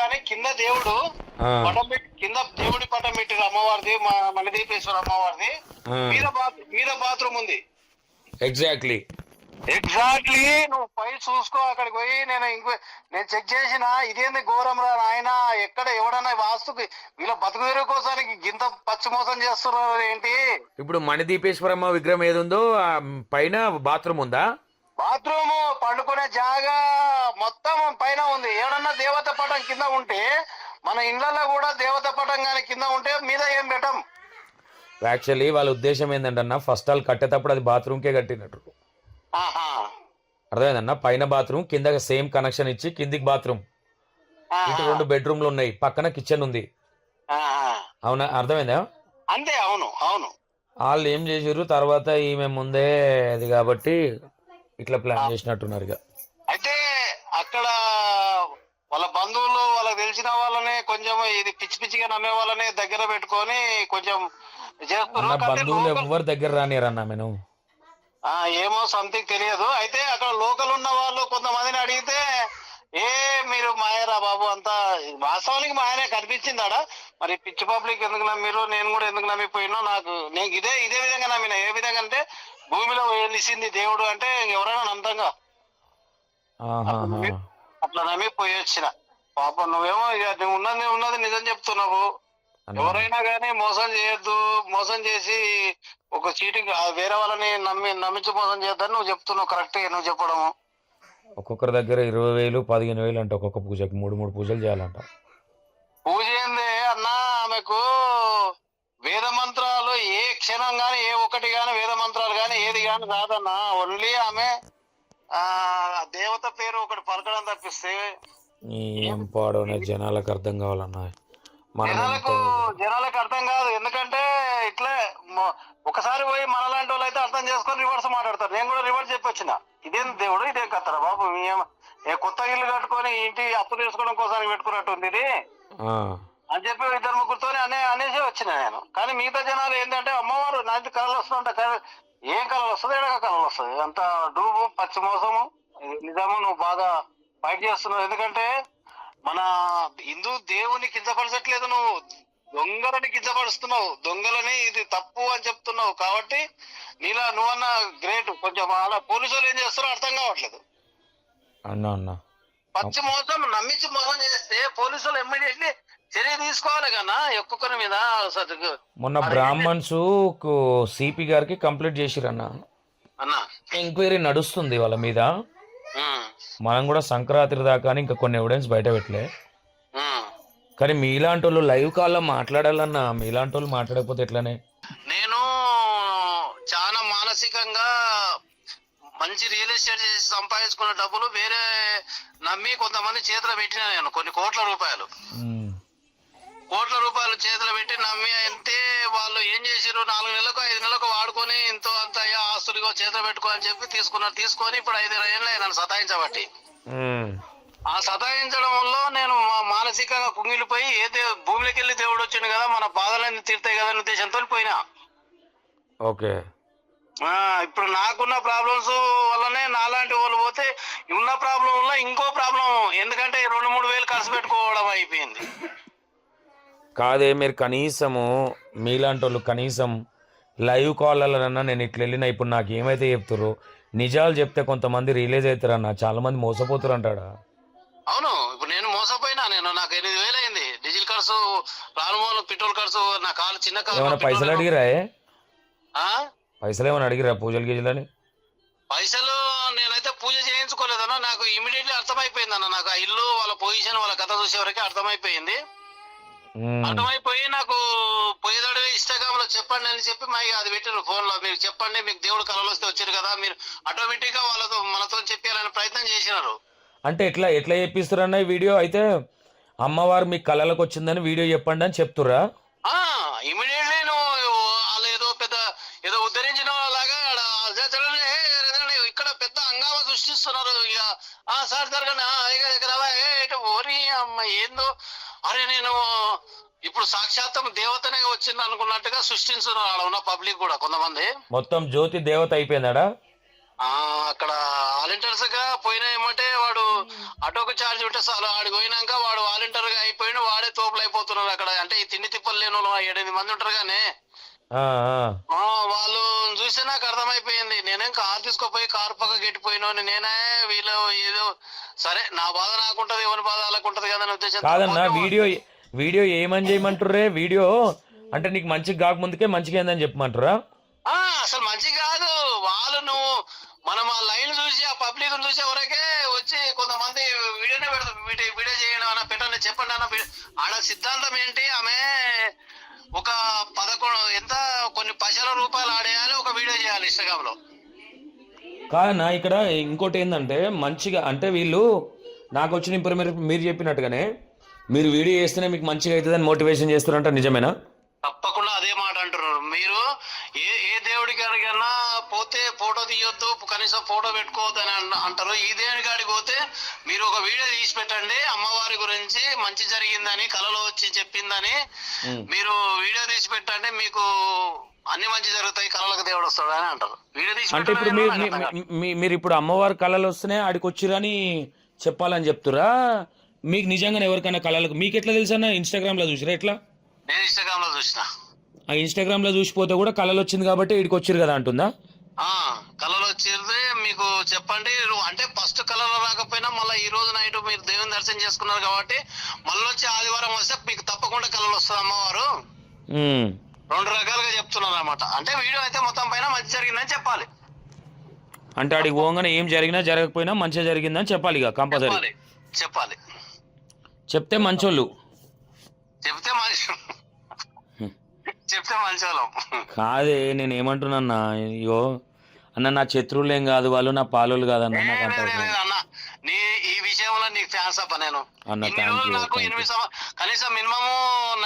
కానీ కింద దేవుడు పటం పెట్టి, కింద దేవుడి పటం పెట్టారు అమ్మవారిది, మా మణిదీపేశ్వర అమ్మవారిది. మీద బాత్రూమ్ ఉంది. ఎగ్జాక్ట్లీ నువ్వు పై చూసుకో. అక్కడికి పోయి నేను చెక్ చేసిన, ఇదేంది ఘోరం రా నాయన, ఎక్కడ ఎవడన్నా వాస్తుకి వీళ్ళ బతుకు వేరే కోసానికి గింత పచ్చి మోసం చేస్తున్నారు ఏంటి? ఇప్పుడు మణిదీపేశ్వరమ్మ విగ్రహం ఏది ఉందో పైన బాత్రూమ్ ఉందా? బాత్రూమ్, పండుకునే జాగా మొత్తం పైన ఉంది. ఎవడన్నా దేవత పటం కింద ఉంటే, మన ఇళ్లలో కూడా దేవత పటం కానీ కింద ఉంటే మీద ఏం పెట్టం. యాక్చువల్లీ వాళ్ళ ఉద్దేశం ఏంటంటే ఫస్ట్ ఆల్ కట్టేటప్పుడు అది బాత్రూమ్కే కట్టినట్టు. అర్థమైందన్న, పైన బాత్రూమ్ కింద సేమ్ కనెక్షన్ ఇచ్చి కిందికి బాత్రూమ్, ఇటు 2 బెడ్రూమ్లు ఉన్నాయి, పక్కన కిచెన్ ఉంది. అవునా, అర్థమైందా? అంతే. అవును అవును. వాళ్ళు ఏం చేసారు తర్వాత ఈమె ముందే అది కాబట్టి ఇట్లా ప్లాన్ చేసినట్టున్నారు. ఇక అయితే అక్కడ వాళ్ళ బంధువులు, వాళ్ళకి తెలిసిన వాళ్ళని కొంచెం ఇది పిచ్చి పిచ్చిగా నమ్మే వాళ్ళని దగ్గర పెట్టుకొని కొంచెం చేస్తున్నారు. బంధువులు ఎవరు దగ్గర రానిరన్నా నేను ఏమో సంథింగ్ తెలియదు. అయితే అక్కడ లోకల్ ఉన్న వాళ్ళు కొంతమందిని అడిగితే, మీరు మాయరా బాబు అంతా, వాస్తవానికి మాయనే కనిపించిందాడా. మరి పిచ్చి పబ్లిక్ ఎందుకు నమ్మిరు, నేను కూడా ఎందుకు నమ్మిపోయినా, నేను ఇదే విధంగా నమ్మిన. ఏ విధంగా అంటే, భూమిలో నిలిచింది దేవుడు అంటే ఎవరైనా నమ్ముతాంగా, అట్లా నమ్మి పోయి వచ్చిన. పాపం నువ్వేమో నువ్వు ఉన్నది నిజం చెప్తున్నావు. ఎవరైనా కానీ మోసం చేయొద్దు, మోసం చేసి ఒక చీటింగ్ వేరే వాళ్ళని నమ్మించి మోసం చేయొద్దని నువ్వు చెప్తున్నావు. కరెక్ట్ నువ్వు చెప్పడము. ఒక్కొక్కరి దగ్గర 20,000 15,000 అంట ఒక్కొక్క పూజకి. 3 పూజలు చేయాలంట. పూజ ఏంది అన్నా, ఆమెకు వేద మంత్రాలు ఏ క్షణం గాని, ఏ ఒక్కటి గాని వేద మంత్రాలు గాని ఏది గాని రాదన్నా. ఓన్లీ ఆమె దేవత పేరు ఒకటి పలకడం తప్పిస్తే ఏం పాడో జనాలకు అర్థం కావాలన్నా. జనాలకు అర్థం కాదు. ఎందుకంటే ఇట్లే ఒకసారి పోయి మనలాంటి వాళ్ళు అయితే అర్థం చేసుకొని రివర్స్ మాట్లాడతారు. నేను కూడా రివర్స్ చెప్పొచ్చిన, ఇదేం దేవుడు ఇదేం కత్తరా బాబు, కొత్త ఇల్లు కట్టుకొని ఇంటి అప్పు తీసుకోవడం కోసం పెట్టుకున్నట్టుంది ఇది అని చెప్పి 2-3 అనేసి వచ్చిన నేను. కానీ మిగతా జనాలు ఏంటంటే, అమ్మవారు నాటి కళలు వస్తుందంట. ఏం కళలు వస్తుంది, ఎడక కళలు వస్తుంది, అంత డూబు పచ్చి మోసము. నిజము, నువ్వు బాగా ఫైట్ చేస్తున్నావు. ఎందుకంటే మన హిందూ దేవుని కించపరచట్లేదు, నువ్వు దొంగలని కించపరుస్తున్నావు. దొంగలని ఇది తప్పు అని చెప్తున్నావు. కాబట్టి నీలా నువ్వన్నా గ్రేట్. కొంచెం అలా పోలీసు వాళ్ళు ఏం చేస్తారో అర్థం కావట్లేదు. పచ్చి మోసం నమ్మించి మోసం చేస్తే పోలీసు వాళ్ళు ఇమ్మీడియట్లీ చర్య తీసుకోవాలి కన్నా ఒక్కొక్కరి మీద. మొన్న బ్రాహ్మణ్స్ సిపి గారికి కంప్లీట్ చేసిరన్న, ఎంక్వైరీ నడుస్తుంది వాళ్ళ మీద. మనం కూడా సంక్రాంతి దాకా ఇంకా కొన్ని ఎవిడెన్స్ బయట పెట్టలే. కానీ మీలాంటి వాళ్ళు లైవ్ కాల్లో మాట్లాడాలన్నా, మీలాంటి వాళ్ళు మాట్లాడకపోతే ఎట్లనే. నేను చాలా మానసికంగా మంచి రియల్ ఎస్టేట్ చేసి సంపాదించుకున్న డబ్బులు వేరే నమ్మి కొంతమంది చేతిలో పెట్టినా నేను. కొన్ని కోట్ల రూపాయలు చేతిలో పెట్టి నమ్మి అంటే వాళ్ళు ఏం చేసారు, 4 నెలలకు 5 నెలలకు వాడుకొని ఇంతో అంత ఆస్తులుగా చేతిలో పెట్టుకో అని చెప్పి తీసుకొని ఇప్పుడు 5 ఏళ్ళు నన్ను సతాయించబట్టి, ఆ సతాయించడం వల్ల నేను మానసికంగా కుంగిలిపోయి భూమిలోకి వెళ్ళి దేవుడు వచ్చిండు కదా, మన బాధలన్నీ తీరుతాయి కదా అనే ఉద్దేశంతో పోయినా. ఓకే, ఇప్పుడు నాకున్న ప్రాబ్లమ్స్ వల్లనే నాలాంటి వాళ్ళు పోతే ఉన్న ప్రాబ్లం వల్ల ఇంకో ప్రాబ్లం. ఎందుకంటే 2-3 వేలు ఖర్చు పెట్టుకోవడం అయిపోయింది. కాదే, మీరు కనీసము మీలాంటి వాళ్ళు కనీసం లైవ్ కాల్లన్నా నేను ఇట్లా వెళ్ళినా ఇప్పుడు నాకు ఏమైతే చెప్తారో నిజాలు చెప్తే కొంతమంది రిలీజ్ అవుతారన్న. చాలా మంది మోసపోతారు అంటాడా. అవును, ఇప్పుడు నేను మోసపోయినా. నాకు 8,000 అయింది డీజిల్ ఖర్చు, రాను పెట్రోల్ ఖర్చు. నా కాలు చిన్న ఏమైనా పైసలు అడిగిరా? పైసలు ఏమైనా అడిగిరా పూజలు గీజలని? పైసలు నేనైతే పూజ చేయించుకోలేదన్నా. నాకు ఇమీడియట్లీ అర్థమైపోయింది అన్న. నాకు ఆ ఇల్లు వాళ్ళ పొజిషన్ వాళ్ళ కథ చూసే వరకే అర్థమైపోయింది. అర్థమైపోయి నాకు పోయేదాడు ఇన్స్టాగ్రామ్ లో చెప్పండి అని చెప్పి అది పెట్టారు ఫోన్ లో. మీరు చెప్పండి, మీకు దేవుడు కళలు వస్తే వచ్చారు కదా, మీరు ఆటోమేటిక్ గా మనతో చెప్పాలని ప్రయత్నం చేసినారు. అంటే ఎట్లా చెప్పిస్తారు అన్న ఈ వీడియో? అయితే అమ్మవారు మీకు కళలకు వచ్చిందని వీడియో చెప్పండి అని చెప్తురా? ఇమీడియట్లీ నువ్వు వాళ్ళు ఏదో ఉద్ధరించిన లాగా ఇక్కడ పెద్ద హంగామా సృష్టిస్తున్నారు. ఇక సార్ జరగండి, ఓరి అమ్మ ఏందో, అరే నేను ఇప్పుడు సాక్షాత్తం దేవతనే వచ్చింది అనుకున్నట్టుగా సృష్టించున్నారు ఆడ ఉన్న పబ్లిక్ కూడా కొంతమంది. మొత్తం జ్యోతి దేవత అయిపోయిందా? అక్కడ వాలంటీర్స్ గా పోయినా ఏమంటే వాడు ఆటోకు ఛార్జ్ ఉంటే చాలు ఆడికి పోయినాక వాడు వాలంటీర్ గా అయిపోయిన వాడే తోపులు అయిపోతున్నారు అక్కడ. అంటే ఈ తిండి తిప్పలు లేని వాళ్ళు 7-8 మంది ఉంటారు కానీ వాళ్ళు చూస్తే నాకు అర్థమైపోయింది. నేనేం కారు తీసుకోపోయి కారు పక్క గెట్టిపోయినా నేనే వీళ్ళు ఏదో సరే నా బాధ నాకుంటది ఎవరి బాధ వాళ్ళకు ఉంటది కదా అనే ఉద్దేశం. కాదన్నా వీడియో ఏమని చేయమంటుర్రే? వీడియో అంటే నీకు మంచిగా కాకముందుకే మంచిగా ఏందని చెప్పమంటారా? అసలు మంచి కాదు. వాళ్ళు మనం ఆ లైన్ చూసి ఆ పబ్లిక్ చూసి ఎవరికే వచ్చి కొంతమంది వీడియోనే పెడతారు. వీడియో చేయడం అన్న పెట్టండి చెప్పండి అన్న. ఆడ సిద్ధాంతం ఏంటి? ఆమె ఒక 11 కొన్ని పైసల రూపాయలు ఆడేయాలి, ఒక వీడియో చేయాలి ఇన్స్టాగ్రామ్ లో. కాదన్నా ఇక్కడ ఇంకోటి ఏంటంటే మంచిగా అంటే వీళ్ళు నాకు వచ్చిన ఇన్ఫర్మేషన్ మీరు చెప్పినట్టుగానే మీరు వీడియో చేస్తేనే మీకు మంచిగా అవుతుందని మోటివేషన్ చేస్తారంట, నిజమేనా? తప్పకుండా అదే మాట అంటున్నారు. మీరు ఏ దేవుడి గారికైనా పోతే ఫోటో తీయొద్దు, కనీసం ఫోటో పెట్టుకోవద్దు అని అంటారు. ఈ దేవుడి గాడికి పోతే మీరు ఒక వీడియో తీసి పెట్టండి, అమ్మవారి గురించి మంచి జరిగిందని కలలో వచ్చి చెప్పిందని మీరు వీడియో తీసి పెట్టండి, మీకు అన్ని మంచి జరుగుతాయి, కళలకు దేవుడు వస్తాడు అని అంటారు. వీడియో తీసి అంటే ఇప్పుడు మీరు ఇప్పుడు అమ్మవారి కళలు వస్తున్నాయి ఆడికి వచ్చిరని చెప్పాలని చెప్తురా? మీకు నిజంగానే ఎవరికైనా కళలకు మీకు ఎట్లా తెలుసు అన్న? ఇన్స్టాగ్రామ్ లో చూసిరా? ఎట్లా? నేను ఇన్స్టాగ్రామ్ లో చూసిన. ఆ ఇన్స్టాగ్రామ్ లో చూసిపోతే కూడా కళలు వచ్చింది కాబట్టి ఇక్కడికి వచ్చిరు కదా అంటుందా? కళలు వచ్చింది మీకు చెప్పండి. అంటే ఫస్ట్ కళలో రాకపోయినా మళ్ళీ ఈ రోజు నైట్ మీరు దేవుని దర్శనం చేసుకున్నారు కాబట్టి మళ్ళీ వచ్చి ఆదివారం వస్తే మీకు తప్పకుండా కళలు వస్తుంది అమ్మవారు. 2 రకాలుగా చెప్తున్నారు అన్నమాట. అంటే వీడియో అయితే మొత్తం పైన మంచి జరిగిందని చెప్పాలి. అంటే ఆడికి పోగానే ఏం జరిగినా జరగకపోయినా మంచిగా జరిగిందని చెప్పాలి ఇక కంపల్సరీ చెప్పాలి. చెప్తే మంచోళ్ళు, చెప్తే మంచి వాళ్ళం కాదే. నేను ఏమంటున్నా అయ్యో అన్న, నా శత్రువులు ఏం కాదు, వాళ్ళు నా పాలోళ్ళు కాదన్న. అన్న ఈ విషయంలో నీకు ఫ్యాన్స్ అప్ప. నేను నాకు 8 కనీసం మినిమం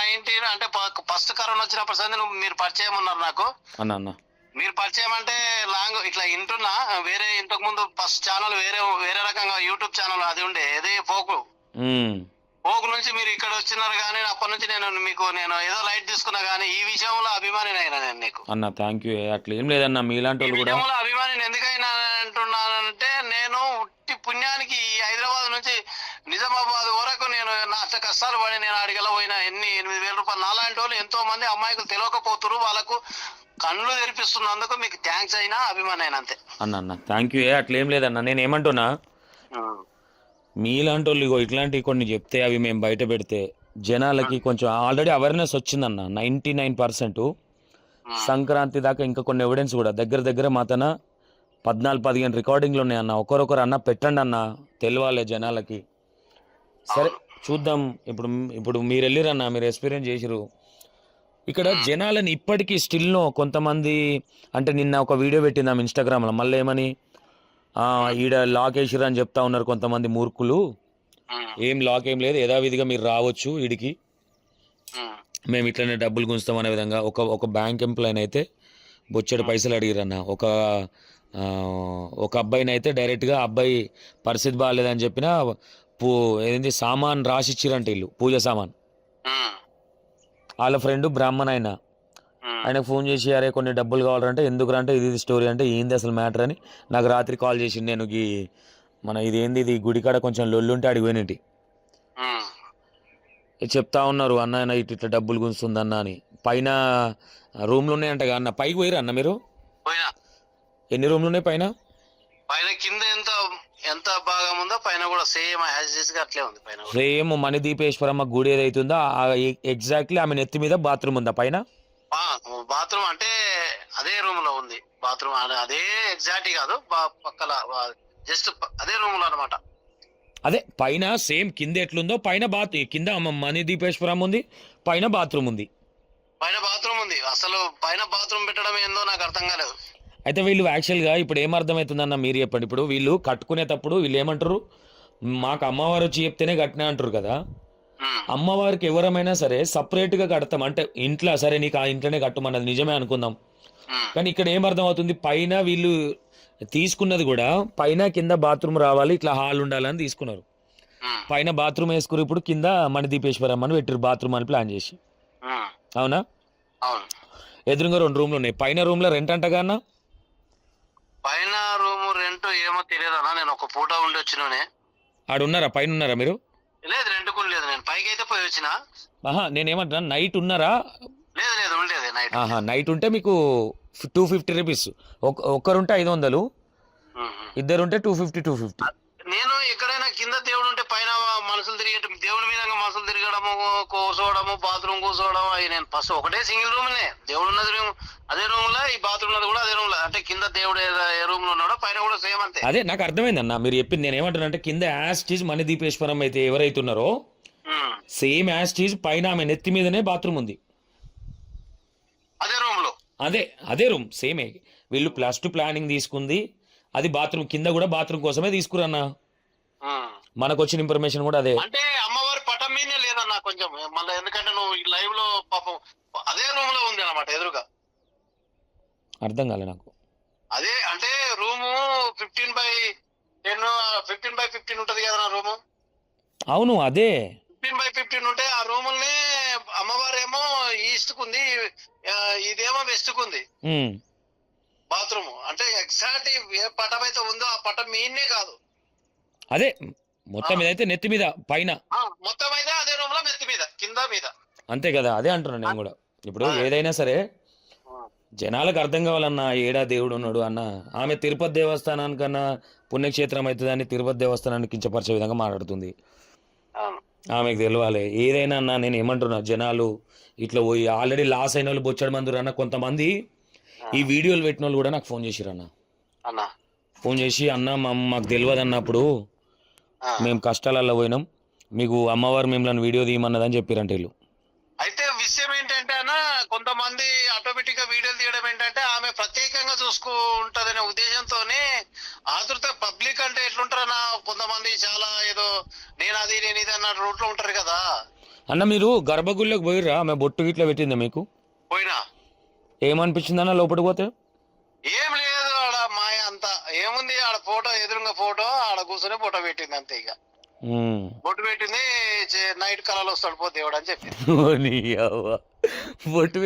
19 అంటే ఫస్ట్ కరోనా వచ్చినప్పుడు సరే మీరు పరిచయం ఉన్నారు నాకు. అన్న మీరు పరిచయం అంటే లాంగ్ ఇట్లా వింటున్నా. వేరే ఇంతకు ముందు ఫస్ట్ ఛానల్ వేరే రకంగా యూట్యూబ్ ఛానల్ అది ఉండే ఏది పోకు నుంచి మీరు ఇక్కడ వచ్చినారు కానీ అప్పటి నుంచి నేను ఏదో లైట్ తీసుకున్నా కానీ ఈ విషయంలో అభిమాని అయినా నేను నీకు. అన్న థ్యాంక్ యూ. అట్లా ఏం లేదన్న, మీలాంటి వాళ్ళు కూడా అభిమాని ఎందుకైనా అంటున్నానంటే నేను ఉట్టి పుణ్యానికి హైదరాబాద్ నుంచి నిజామాబాద్ వరకు నేను నా అష్ట కష్టాలు పడి నేను ఆడికెళ్ళ పోయినా 8,000 రూపాయలు. నాలాంటి వాళ్ళు ఎంతో మంది అమ్మాయిలు తెలియకపోతున్నారు, వాళ్ళకు కళ్ళు తెరిపిస్తున్నందుకు మీకు థ్యాంక్స్ అయినా అభిమాని అయినా అంతే. అన్న థ్యాంక్ యూ. అట్లా ఏం లేదన్న, నేను ఏమంటున్నా మీలాంటి వాళ్ళు ఇట్లాంటివి కొన్ని చెప్తే అవి మేము బయట పెడితే జనాలకి కొంచెం ఆల్రెడీ అవేర్నెస్ వచ్చిందన్న 99%. సంక్రాంతి దాకా ఇంకా కొన్ని ఎవిడెన్స్ కూడా దగ్గర మా తన 14-15 రికార్డింగ్లు ఉన్నాయన్న. ఒకరొకరు అన్న పెట్టండి అన్న, తెలియాలి జనాలకి. సరే చూద్దాం. ఇప్పుడు మీరు వెళ్ళిరన్న, మీరు ఎక్స్పీరియన్స్ చేసిరు ఇక్కడ జనాలని. ఇప్పటికీ స్టిల్నో కొంతమంది అంటే నిన్న ఒక వీడియో పెట్టిందాం ఇన్స్టాగ్రామ్లో, మళ్ళీ ఏమని ఈడ లాక్ వేసిరు అని చెప్తా ఉన్నారు కొంతమంది మూర్ఖులు. ఏం లాక్ ఏం లేదు, యథావిధిగా మీరు రావచ్చు వీడికి, మేము ఇట్లనే డబ్బులు గుంచుతాం అనే విధంగా. ఒక బ్యాంక్ ఎంప్లాయీని అయితే బొచ్చెడు పైసలు అడిగిరన్న. ఒక అబ్బాయిని అయితే డైరెక్ట్గా అబ్బాయి పరిస్థితి బాగాలేదని చెప్పిన ఏంది సామాన్ రాసిచ్చిరంట వీళ్ళు, పూజ సామాన్. వాళ్ళ ఫ్రెండ్ బ్రాహ్మణ ఆయనకు ఫోన్ చేసి అరే కొన్ని డబ్బులు కావాలంటే ఎందుకురా అంటే ఇది స్టోరీ అంటే ఏంది అసలు మ్యాటర్ అని నాకు రాత్రి కాల్ చేసి నేను ఇది ఏంది ఇది గుడికాడ కొంచెం లొల్లుంటే అడిగి పోయినట్టు చెప్తా ఉన్నారు. అన్న ఇట్లా డబ్బులు గుంచుతుందన్న అని. పైన రూమ్లు ఉన్నాయంట అన్న. పైకి పోయిరా అన్న మీరు? ఎన్ని రూమ్లు ఉన్నాయి పైన? కింద ఎంత బాగా ఉందో పైన కూడా సేమ్ అట్లే ఉంది. పైన సేమ్ మణిదీపేశ్వరమ్మ గుడి ఏదైతుందో ఎగ్జాక్ట్లీ ఆమె నెత్తి మీద బాత్రూమ్ ఉందా పైన? బాత్రూమ్ అంటే అదే రూమ్ లో ఉంది. బాత్రూమ్ అదే ఎగ్జాక్ట్ కాదు, పక్కల జస్ట్ అదే రూమ్ లో అనమాట. అదే పైన సేమ్ కింద ఎట్లుందో పైన కింద మణిదీపేశ్వరం ఉంది, పైన బాత్రూమ్ ఉంది. అసలు పైన బాత్రూమ్ పెట్టడం ఏందో నాకు అర్థం కాలేదు. అయితే వీళ్ళు యాక్చువల్గా ఇప్పుడు ఏమర్థమవుతుందన్న మీరు చెప్పండి. ఇప్పుడు వీళ్ళు కట్టుకునేటప్పుడు వీళ్ళు ఏమంటారు, మాకు అమ్మవారు వచ్చి చెప్తేనే కట్టినా అంటారు కదా. అమ్మవారికి ఎవరమైనా సరే సపరేట్గా కడతాం అంటే ఇంట్లో సరే నీకు ఆ ఇంట్లోనే కట్టమన్నది నిజమే అనుకుందాం. కానీ ఇక్కడ ఏమర్థం అవుతుంది, పైన వీళ్ళు తీసుకున్నది కూడా పైన కింద బాత్రూమ్ రావాలి, ఇట్లా హాల్ ఉండాలని తీసుకున్నారు. పైన బాత్రూమ్ వేసుకుని ఇప్పుడు కింద మణిదీపేశ్వరం అని పెట్టారు బాత్రూమ్ అని ప్లాన్ చేసి. అవునా? ఎదురుగా 2 రూమ్లు ఉన్నాయి. పైన రూమ్ లో రెంట్ అంటగా అన్న? పైన రూమ్ రెంట్ ఏమో తెలియదు అన్న, నేను ఒక పూట ఉండి వచ్చిననే. ఆడున్నారా, పైన ఉన్నారా మీరు? లేదు రెంట్ కూడా లేదు, నేను పైకి అయితే పోయి వచ్చిన. ఆహా, నేనేమంటున్నా, నైట్ ఉన్నారా? లేదు లేదు ఉండేది నైట్. ఆహా, నైట్ ఉంటే మీకు 250 రూపీస్. ఒక్కరుంటే 500, ఇద్దరుంటే 250. నేను ఎక్కడైనా కింద దేవుడు ఉంటే పైన మనుషులు తిరిగేట, దేవుడి మీద మనుషులు తిరగడము, కూర్చోవడము, బాత్రూమ్ కూర్చోవడం, అవి నేను ఫస్ట్ ఒకటే సింగిల్ రూమ్ నే, దేవుడు ఉన్నది రూమ్ అదే రూమ్ లో, ఈ బాత్రూమ్ ఉన్నది కూడా అదే రూమ్ లో. అంటే కింద దేవుడు ఏ రూమ్ లో ఉన్నాడో పైన కూడా సేమ్ అంతే. అదే నాకు అర్థమైందన్న మీరు చెప్పింది. నేను ఏమంటున్నా అంటే కింద యాజ్ టీజ్ మణిదీపేశ్వరం అయితే ఎవరైతే ఉన్నారో సేమ్ యాజ్ టీజ్ పైన ఆమె నెత్తి మీదనే బాత్రూమ్ ఉంది, అదే రూమ్ లో. అదే రూమ్ సేమే. వీళ్ళు +2 ప్లానింగ్ తీసుకుంది, అది బాత్రూమ్ కింద కూడా బాత్రూమ్ కోసమే తీసుకురన్నా. మనకు వచ్చిన ఇన్ఫర్మేషన్ కూడా అదే. అంటే అమ్మవారి పటం మీదే లేదన్నా కొంచెం మళ్ళీ, ఎందుకంటే నువ్వు లైవ్ లో పాపం అదే రూమ్ లో ఉంది అన్నమాట ఎదురుగా. అర్థం కాలే నాకు. అదే అంటే రూము 15/10 15/15 ఉంటది కదా నా రూము. అవును అదే 15/15 ఉంటే ఆ రూముల్ని అమ్మవారు ఏమో ఈస్ట్ కుంది, ఇదేమో వెస్ట్ కుంది బాత్రూమ్. అంటే ఎగ్జాక్ట్ ఏ పటం అయితే ఉందో ఆ పటం మీనే కాదు, అదే మొత్తం మీద అయితే నెత్తి మీద పైన మొత్తం అయితే అదే రూమ్ లో నెత్తి మీద కింద మీద. అంతే కదా, అదే అంటున్నా నేను కూడా. ఇప్పుడు ఏదైనా సరే జనాలకు అర్థం కావాలన్నా, ఏడా దేవుడు ఉన్నాడు అన్న. ఆమె తిరుపతి దేవస్థానానికన్నా పుణ్యక్షేత్రం అవుతుందని తిరుపతి దేవస్థానాన్ని కించపరిచే విధంగా మాట్లాడుతుంది. ఆమెకు తెలియాలి ఏదైనా అన్న. నేను ఏమంటున్నా, జనాలు ఇట్లా పోయి ఆల్రెడీ లాస్ అయిన వాళ్ళు బొచ్చడి మంది అన్న. కొంతమంది ఈ వీడియోలు పెట్టిన వాళ్ళు కూడా నాకు ఫోన్ చేసిరు అన్న. ఫోన్ చేసి అన్న మాకు తెలియదు అన్నప్పుడు మేము కష్టాలలో పోయినాం, మీకు అమ్మవారు మిమ్మల్ని వీడియో తీయమన్నదని చెప్పారంట వీళ్ళు. అయితే విషయం ఏంటంటే అన్న, కొంతమంది ఆటోమేటిక్ గా వీడియోలు తీయడం ఏంటంటే ఆమె ప్రత్యేకంగా చూసుకుంటదనే ఉద్దేశంతోనే ఆతృత. పబ్లిక్ అంటే ఎట్లుంటారన్నా, కొంతమంది చాలా ఏదో నేను ఇది అన్న రూట్ లో ఉంటారు కదా అన్న. మీరు గర్భగుడిలోకి పోయిర్రా? ఆమె బొట్టు గిట్లా పెట్టిందా మీకు? పోయినా. ఏమనిపించింది అన్న లోపలికి పోతే? ఏం లేదు, ఆడ మాయ అంతా ఏముంది, ఆడ ఫోటో ఎదురుగా ఫోటో, ఆడ కూర్చొని ఫోటో పెట్టింది అంతే. ఇక బొట్టు పెట్టింది, నైట్ కళలో వస్తాడు పో దేవుడు అని చెప్పి. బొట్టు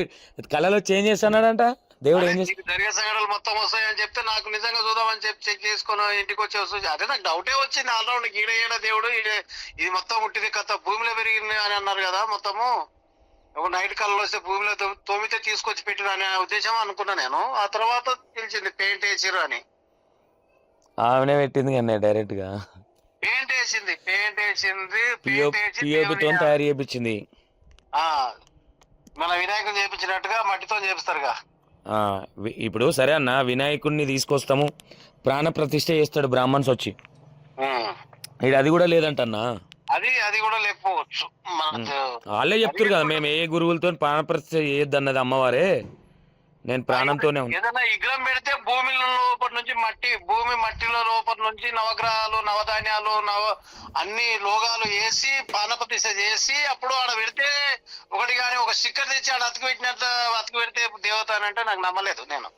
కళలో చేంజ్ చేస్తాడంట దేవుడు. ఏం చేస్తాడు? జరిగే సంఘటనలు మొత్తం వస్తాయని చెప్తే నాకు నిజంగా చూద్దామని చెప్పి చెక్ చేసుకుని ఇంటికి వచ్చి వస్తుంది. అదే నాకు డౌటే వచ్చింది ఆల్రౌండ్, ఈడ దేవుడు ఇది మొత్తం ఉట్టిది కథ భూమిలో పెరిగింది అని అన్నారు కదా. మొత్తము నైట్ కళలో వస్తే భూమిలో తోమితే తీసుకొచ్చి పెట్టిన అనే ఉద్దేశం అనుకున్నా నేను. ఆ తర్వాత తెలిసింది పెయింట్ వేసిరు అని. ఆమెనే పెట్టింది కానీ డైరెక్ట్ గా పెయింట్ వేసింది తయారు చేయించింది. మన వినాయకుని చేయించినట్టుగా మట్టితో చేపిస్తారుగా. ఇప్పుడు సరే అన్న, వినాయకుడిని తీసుకొస్తాము, ప్రాణ ప్రతిష్ఠ చేస్తాడు బ్రాహ్మణ్స్ వచ్చి, ఇది అది కూడా లేదంటన్నా. అది కూడా లేకపోవచ్చు. వాళ్ళే చెప్తారు కదా, మేము ఏ గురువులతో ప్రాణ ప్రతిష్ఠ చేయొద్దు అన్నది అమ్మవారే. నేను ప్రాణంతోనే ఏదైనా విగ్రహం పెడితే భూమి లోపల నుంచి భూమి మట్టిలో లోపల నుంచి నవగ్రహాలు, నవధాన్యాలు, అన్ని లోగాలు వేసి ప్రాణ ప్రతిష్ఠ చేసి అప్పుడు ఆడ పెడితే ఒకటి కానీ ఒక స్టిక్కర్ తెచ్చి ఆడ అతికి పెట్టినట్టు అతికి పెడితే దేవత అని అంటే నాకు నమ్మలేదు నేను.